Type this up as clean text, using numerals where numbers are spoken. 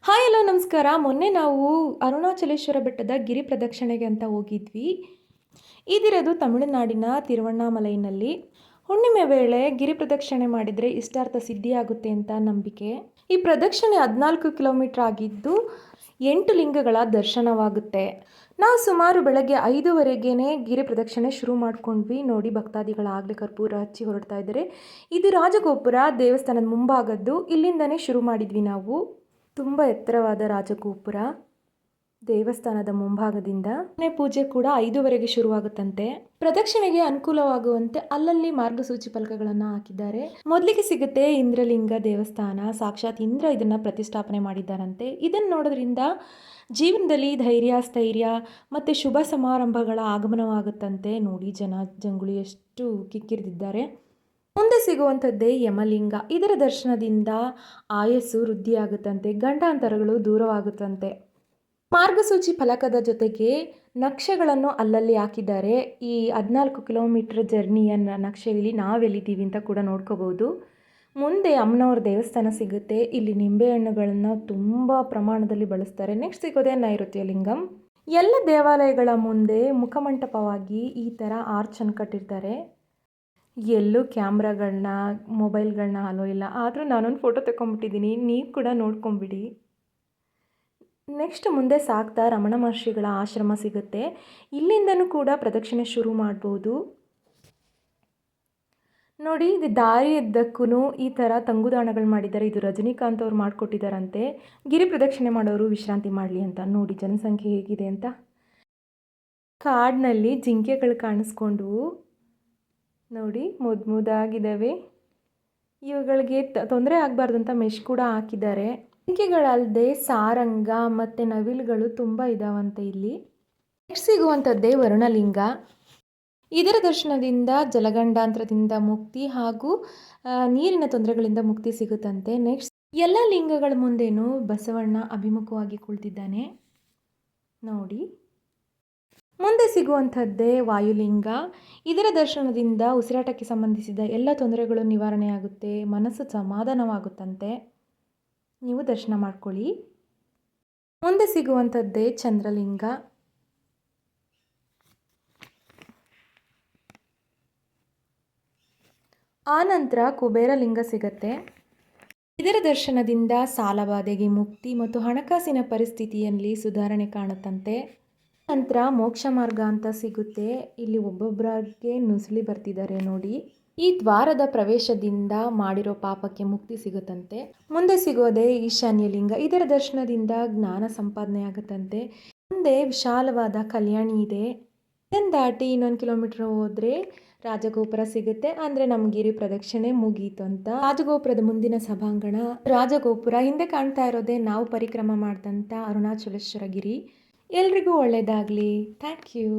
Hi hello ನಮಸ್ಕಾರ. ಮೊನ್ನೆ ನಾವು ಅರುಣಾಚಲೇಶ್ವರ ಬೆಟ್ಟದ ಗಿರಿ ಪ್ರದಕ್ಷಿಣೆಗೆ ಅಂತ ಹೋಗಿದ್ವಿ. ಇದಿರೋದು ತಮಿಳುನಾಡಿನ ತಿರುವಣ್ಣಾಮಲೈನಲ್ಲಿ. ಹುಣ್ಣಿಮೆ ವೇಳೆ ಗಿರಿ ಪ್ರದಕ್ಷಿಣೆ ಮಾಡಿದರೆ ಇಷ್ಟಾರ್ಥ ಸಿದ್ಧಿಯಾಗುತ್ತೆ ಅಂತ ನಂಬಿಕೆ. ಈ ಪ್ರದಕ್ಷಿಣೆ 14 ಕಿಲೋಮೀಟರ್ ಆಗಿದ್ದು 8 ಲಿಂಗಗಳ ದರ್ಶನವಾಗುತ್ತೆ. ನಾವು ಸುಮಾರು ಬೆಳಗ್ಗೆ 5:15ಗೆ ಗಿರಿ ಪ್ರದಕ್ಷಿಣೆ ಶುರು ಮಾಡ್ಕೊಂಡ್ವಿ. ನೋಡಿ, ಭಕ್ತಾದಿಗಳಾಗಲೇ ಕರ್ಪೂರ ಹಚ್ಚಿ ಹೊರಡ್ತಾ ಇದ್ದಾರೆ. ಇದು ರಾಜಗೋಪುರ, ದೇವಸ್ಥಾನದ ಮುಂಭಾಗದ್ದು. ಇಲ್ಲಿಂದನೇ ಶುರು ಮಾಡಿದ್ವಿ ನಾವು. ತುಂಬ ಎತ್ತರವಾದ ರಾಜಗೋಪುರ, ದೇವಸ್ಥಾನದ ಮುಂಭಾಗದಿಂದ ಪೂಜೆ ಕೂಡ 5:15ಗೆ ಶುರುವಾಗುತ್ತಂತೆ. ಪ್ರದಕ್ಷಿಣೆಗೆ ಅನುಕೂಲವಾಗುವಂತೆ ಅಲ್ಲಲ್ಲಿ ಮಾರ್ಗಸೂಚಿ ಫಲಕಗಳನ್ನು ಹಾಕಿದ್ದಾರೆ. ಮೊದಲಿಗೆ ಸಿಗುತ್ತೆ ಇಂದ್ರಲಿಂಗ ದೇವಸ್ಥಾನ. ಸಾಕ್ಷಾತ್ ಇಂದ್ರ ಇದನ್ನ ಪ್ರತಿಷ್ಠಾಪನೆ ಮಾಡಿದ್ದಾರಂತೆ. ಇದನ್ನು ನೋಡೋದ್ರಿಂದ ಜೀವನದಲ್ಲಿ ಧೈರ್ಯ, ಸ್ಥೈರ್ಯ ಮತ್ತು ಶುಭ ಸಮಾರಂಭಗಳ ಆಗಮನವಾಗುತ್ತಂತೆ. ನೋಡಿ, ಜಂಗುಳಿ ಎಷ್ಟು ಕಿಕ್ಕಿರಿದಿದ್ದಾರೆ. ಮುಂದೆ ಸಿಗುವಂಥದ್ದೇ ಯಮಲಿಂಗ. ಇದರ ದರ್ಶನದಿಂದ ಆಯಸ್ಸು ವೃದ್ಧಿಯಾಗುತ್ತಂತೆ, ಗಂಡಾಂತರಗಳು ದೂರವಾಗುತ್ತಂತೆ. ಮಾರ್ಗಸೂಚಿ ಫಲಕದ ಜೊತೆಗೆ ನಕ್ಷೆಗಳನ್ನು ಅಲ್ಲಲ್ಲಿ ಹಾಕಿದ್ದಾರೆ. ಈ 14 ಕಿಲೋಮೀಟರ್ ಜರ್ನಿಯ ನಕ್ಷೆಯಲ್ಲಿ ನಾವೆಲ್ಲಿದ್ದೀವಿ ಅಂತ ಕೂಡ ನೋಡ್ಕೋಬಹುದು. ಮುಂದೆ ಅಮ್ಮನವ್ರ ದೇವಸ್ಥಾನ ಸಿಗುತ್ತೆ. ಇಲ್ಲಿ ನಿಂಬೆಹಣ್ಣುಗಳನ್ನು ತುಂಬ ಪ್ರಮಾಣದಲ್ಲಿ ಬಳಸ್ತಾರೆ. ನೆಕ್ಸ್ಟ್ ಸಿಗೋದೇ ನೈಋತ್ಯ ಲಿಂಗಂ. ಎಲ್ಲ ದೇವಾಲಯಗಳ ಮುಂದೆ ಮುಖಮಂಟಪವಾಗಿ ಈ ಥರ ಆರ್ಚನ್ನು ಕಟ್ಟಿರ್ತಾರೆ. ಎಲ್ಲೂ ಕ್ಯಾಮ್ರಾಗಳನ್ನ, ಮೊಬೈಲ್ಗಳನ್ನ ಅಲೋ ಇಲ್ಲ. ಆದರೂ ನಾನೊಂದು ಫೋಟೋ ತಗೊಂಬಿಟ್ಟಿದ್ದೀನಿ, ನೀವು ಕೂಡ ನೋಡ್ಕೊಂಬಿಡಿ. ನೆಕ್ಸ್ಟ್ ಮುಂದೆ ಸಾಗ್ತಾ ರಮಣ ಮಹರ್ಷಿಗಳ ಆಶ್ರಮ ಸಿಗುತ್ತೆ. ಇಲ್ಲಿಂದನೂ ಕೂಡ ಪ್ರದಕ್ಷಿಣೆ ಶುರು ಮಾಡ್ಬೋದು. ನೋಡಿ, ಇದು ದಾರಿಯುದ್ದಕ್ಕೂ ಈ ಥರ ತಂಗುದಾಣಗಳು ಮಾಡಿದ್ದಾರೆ. ಇದು ರಜನಿಕಾಂತ್ ಅವ್ರು ಮಾಡಿಕೊಟ್ಟಿದ್ದಾರಂತೆ. ಗಿರಿ ಪ್ರದಕ್ಷಿಣೆ ಮಾಡೋರು ವಿಶ್ರಾಂತಿ ಮಾಡಲಿ ಅಂತ. ನೋಡಿ ಜನಸಂಖ್ಯೆ ಹೇಗಿದೆ ಅಂತ. ಕಾಡಿನಲ್ಲಿ ಜಿಂಕೆಗಳು ಕಾಣಿಸ್ಕೊಂಡ್ವು. ನೋಡಿ, ಮುದ್ದಾಗಿದ್ದಾವೆ. ಇವುಗಳಿಗೆ ತೊಂದರೆ ಆಗಬಾರ್ದು ಅಂತ ಮೆಶ್ ಕೂಡ ಹಾಕಿದ್ದಾರೆ. ಜಿಂಕೆಗಳಲ್ಲದೆ ಸಾರಂಗ ಮತ್ತು ನವಿಲುಗಳು ತುಂಬ ಇದಾವಂತೆ ಇಲ್ಲಿ. ನೆಕ್ಸ್ಟ್ ಸಿಗುವಂಥದ್ದೇ ವರುಣಲಿಂಗ. ಇದರ ದರ್ಶನದಿಂದ ಜಲಗಂಡಾಂತರದಿಂದ ಮುಕ್ತಿ ಹಾಗೂ ನೀರಿನ ತೊಂದರೆಗಳಿಂದ ಮುಕ್ತಿ ಸಿಗುತ್ತಂತೆ. ನೆಕ್ಸ್ಟ್ ಎಲ್ಲ ಲಿಂಗಗಳ ಮುಂದೇನೂ ಬಸವಣ್ಣ ಅಭಿಮುಖವಾಗಿ ಕುಳಿತಿದ್ದಾನೆ ನೋಡಿ. ಮುಂದೆ ಸಿಗುವಂಥದ್ದೇ ವಾಯುಲಿಂಗ. ಇದರ ದರ್ಶನದಿಂದ ಉಸಿರಾಟಕ್ಕೆ ಸಂಬಂಧಿಸಿದ ಎಲ್ಲ ತೊಂದರೆಗಳು ನಿವಾರಣೆಯಾಗುತ್ತೆ, ಮನಸ್ಸು ಸಮಾಧಾನವಾಗುತ್ತಂತೆ. ನೀವು ದರ್ಶನ ಮಾಡ್ಕೊಳ್ಳಿ. ಮುಂದೆ ಸಿಗುವಂಥದ್ದೇ ಚಂದ್ರಲಿಂಗ. ಆನಂತರ ಕುಬೇರಲಿಂಗ ಸಿಗತ್ತೆ. ಇದರ ದರ್ಶನದಿಂದ ಸಾಲಬಾಧೆಗೆ ಮುಕ್ತಿ ಮತ್ತು ಹಣಕಾಸಿನ ಪರಿಸ್ಥಿತಿಯಲ್ಲಿ ಸುಧಾರಣೆ ಕಾಣುತ್ತಂತೆ. ನಂತರ ಮೋಕ್ಷ ಮಾರ್ಗ ಅಂತ ಸಿಗುತ್ತೆ. ಇಲ್ಲಿ ಒಬ್ಬೊಬ್ಬರಿಗೆ ನುಸುಳಿ ಬರ್ತಿದ್ದಾರೆ ನೋಡಿ. ಈ ದ್ವಾರದ ಪ್ರವೇಶದಿಂದ ಮಾಡಿರೋ ಪಾಪಕ್ಕೆ ಮುಕ್ತಿ ಸಿಗುತ್ತಂತೆ. ಮುಂದೆ ಸಿಗೋದೇ ಈಶಾನ್ಯ ಲಿಂಗ. ಇದರ ದರ್ಶನದಿಂದ ಜ್ಞಾನ ಸಂಪಾದನೆ ಆಗುತ್ತಂತೆ. ಮುಂದೆ ವಿಶಾಲವಾದ ಕಲ್ಯಾಣಿ ಇದೆ. ಇದನ್ನು ದಾಟಿ 1 ಕಿಲೋಮೀಟರ್ ಹೋದರೆ ರಾಜಗೋಪುರ ಸಿಗುತ್ತೆ. ಅಂದರೆ ನಮ್ಮ ಗಿರಿ ಪ್ರದಕ್ಷಿಣೆ ಮುಗೀತು ಅಂತ. ರಾಜಗೋಪುರದ ಮುಂದಿನ ಸಭಾಂಗಣ ರಾಜಗೋಪುರ. ಹಿಂದೆ ಕಾಣ್ತಾ ಇರೋದೇ ನಾವು ಪರಿಕ್ರಮ ಮಾಡಿದಂಥ ಅರುಣಾಚಲೇಶ್ವರ ಗಿರಿ. ಎಲ್ರಿಗೂ ಒಳ್ಳೆಯದಾಗಲಿ. Thank you.